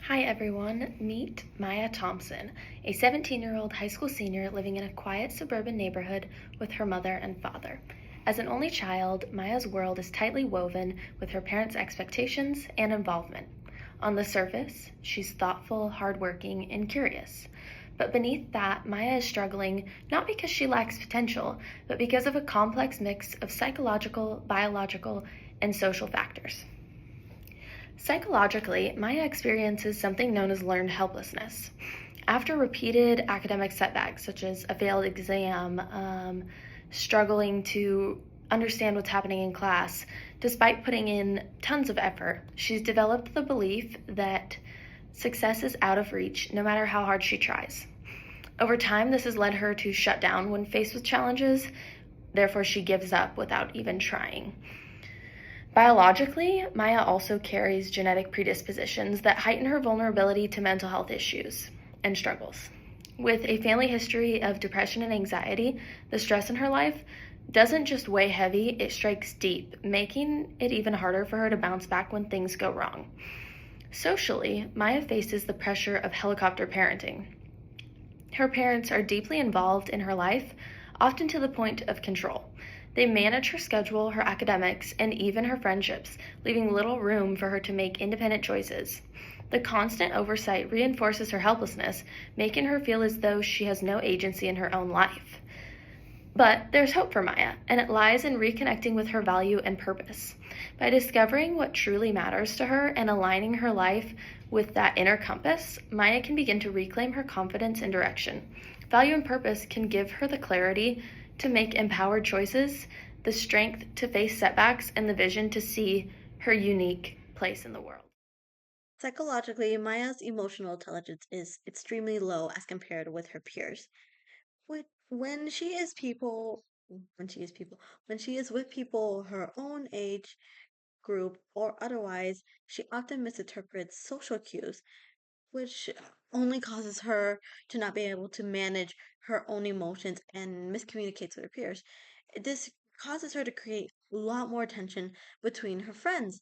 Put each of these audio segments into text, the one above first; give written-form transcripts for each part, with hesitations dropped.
Hi everyone, meet Maya Thompson, a 17-year-old high school senior living in a quiet suburban neighborhood with her mother and father. As an only child, Maya's world is tightly woven with her parents' expectations and involvement. On the surface, she's thoughtful, hardworking, and curious. But beneath that, Maya is struggling not because she lacks potential, but because of a complex mix of psychological, biological, and social factors. Psychologically, Maya experiences something known as learned helplessness. After repeated academic setbacks, such as a failed exam, struggling to understand what's happening in class, despite putting in tons of effort, she's developed the belief that success is out of reach no matter how hard she tries. Over time, this has led her to shut down when faced with challenges, therefore, she gives up without even trying. Biologically, Maya also carries genetic predispositions that heighten her vulnerability to mental health issues and struggles. With a family history of depression and anxiety, the stress in her life doesn't just weigh heavy, it strikes deep, making it even harder for her to bounce back when things go wrong. Socially, Maya faces the pressure of helicopter parenting. Her parents are deeply involved in her life, often to the point of control. They manage her schedule, her academics, and even her friendships, leaving little room for her to make independent choices. The constant oversight reinforces her helplessness, making her feel as though she has no agency in her own life. But there's hope for Maya, and it lies in reconnecting with her value and purpose. By discovering what truly matters to her and aligning her life with that inner compass, Maya can begin to reclaim her confidence and direction. Value and purpose can give her the clarity to make empowered choices, the strength to face setbacks, and the vision to see her unique place in the world. Psychologically, Maya's emotional intelligence is extremely low as compared with her peers. When she is people, when she is with people her own age group or otherwise, she often misinterprets social cues, which only causes her to not be able to manage her own emotions and miscommunicates with her peers. This causes her to create a lot more tension between her friends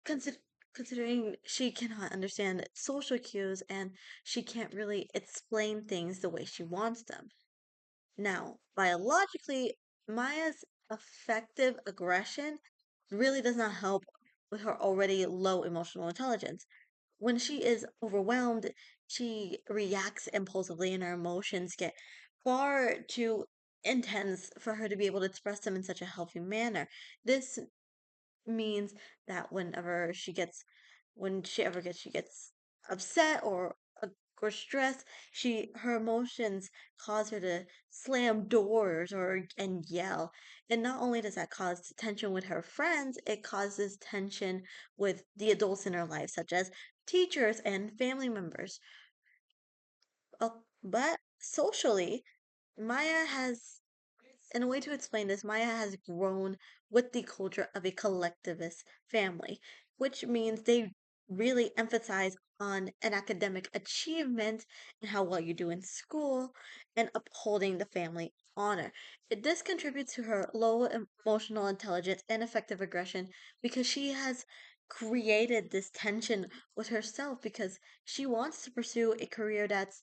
consider considering she cannot understand social cues and she can't really explain things the way she wants them. Now, biologically, Maya's effective aggression really does not help with her already low emotional intelligence. When she is overwhelmed, she reacts impulsively and her emotions get far too intense for her to be able to express them in such a healthy manner. This means that when she gets upset or stressed, she her emotions cause her to slam doors or and yell. And not only does that cause tension with her friends, it causes tension with the adults in her life, such as teachers and family members. But socially, Maya has in a way to explain this, Maya has grown with the culture of a collectivist family, which means they really emphasize on an academic achievement and how well you do in school and upholding the family honor. This contributes to her low emotional intelligence and effective aggression because she has created this tension with herself because she wants to pursue a career that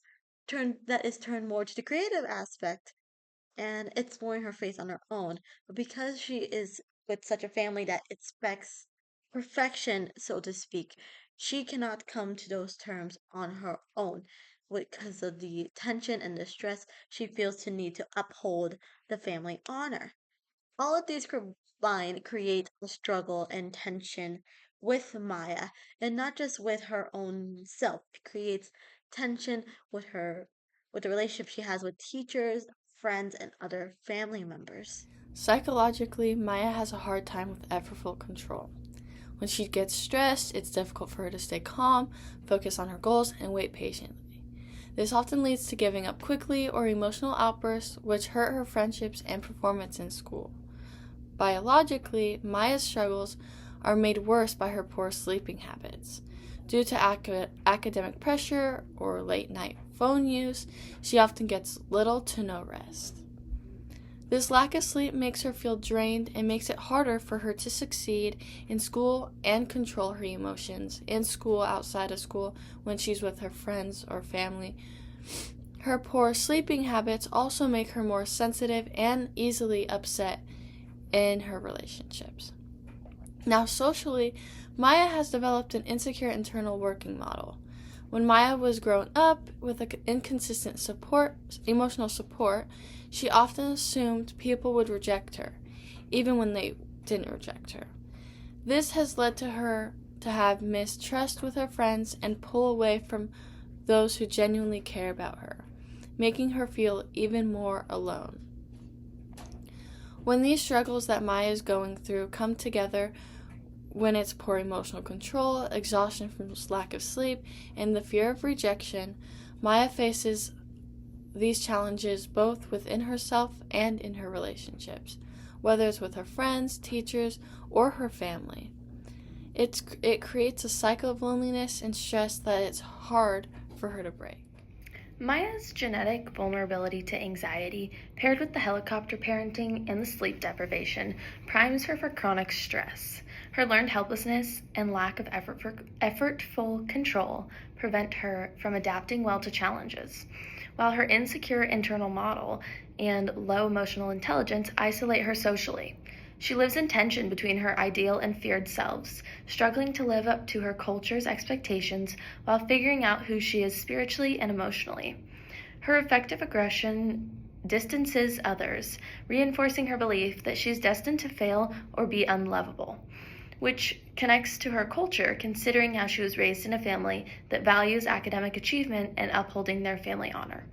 is turned more to the creative aspect and exploring her faith on her own. But because she is with such a family that expects perfection, so to speak, she cannot come to those terms on her own because of the tension and the stress she feels to need to uphold the family honor. All of these combined create a struggle and tension with Maya, and not just with her own self. It creates tension with the relationship she has with teachers, friends, and other family members. Psychologically, Maya has a hard time with effortful control. When she gets stressed, it's difficult for her to stay calm, focus on her goals, and wait patiently. This often leads to giving up quickly or emotional outbursts, which hurt her friendships and performance in school. Biologically, Maya's struggles are made worse by her poor sleeping habits. Due to academic pressure or late night phone use, she often gets little to no rest. This lack of sleep makes her feel drained and makes it harder for her to succeed in school and control her emotions in school, outside of school, when she's with her friends or family. Her poor sleeping habits also make her more sensitive and easily upset in her relationships. Now, socially, Maya has developed an insecure internal working model. When Maya was growing up with inconsistent emotional support, she often assumed people would reject her, even when they didn't reject her. This has led to her to have mistrust with her friends and pull away from those who genuinely care about her, making her feel even more alone. When these struggles that Maya is going through come together, when it's poor emotional control, exhaustion from lack of sleep, and the fear of rejection, Maya faces these challenges both within herself and in her relationships, whether it's with her friends, teachers, or her family. It creates a cycle of loneliness and stress that it's hard for her to break. Maya's genetic vulnerability to anxiety, paired with the helicopter parenting and the sleep deprivation, primes her for chronic stress. Her learned helplessness and lack of effortful control prevent her from adapting well to challenges, while her insecure internal model and low emotional intelligence isolate her socially. She lives in tension between her ideal and feared selves, struggling to live up to her culture's expectations while figuring out who she is spiritually and emotionally. Her effective aggression distances others, reinforcing her belief that she's destined to fail or be unlovable, which connects to her culture, considering how she was raised in a family that values academic achievement and upholding their family honor.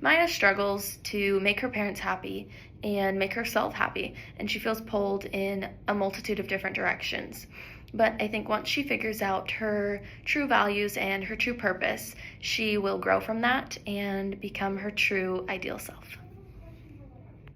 Maya struggles to make her parents happy and make herself happy, and she feels pulled in a multitude of different directions. But I think once she figures out her true values and her true purpose, she will grow from that and become her true ideal self.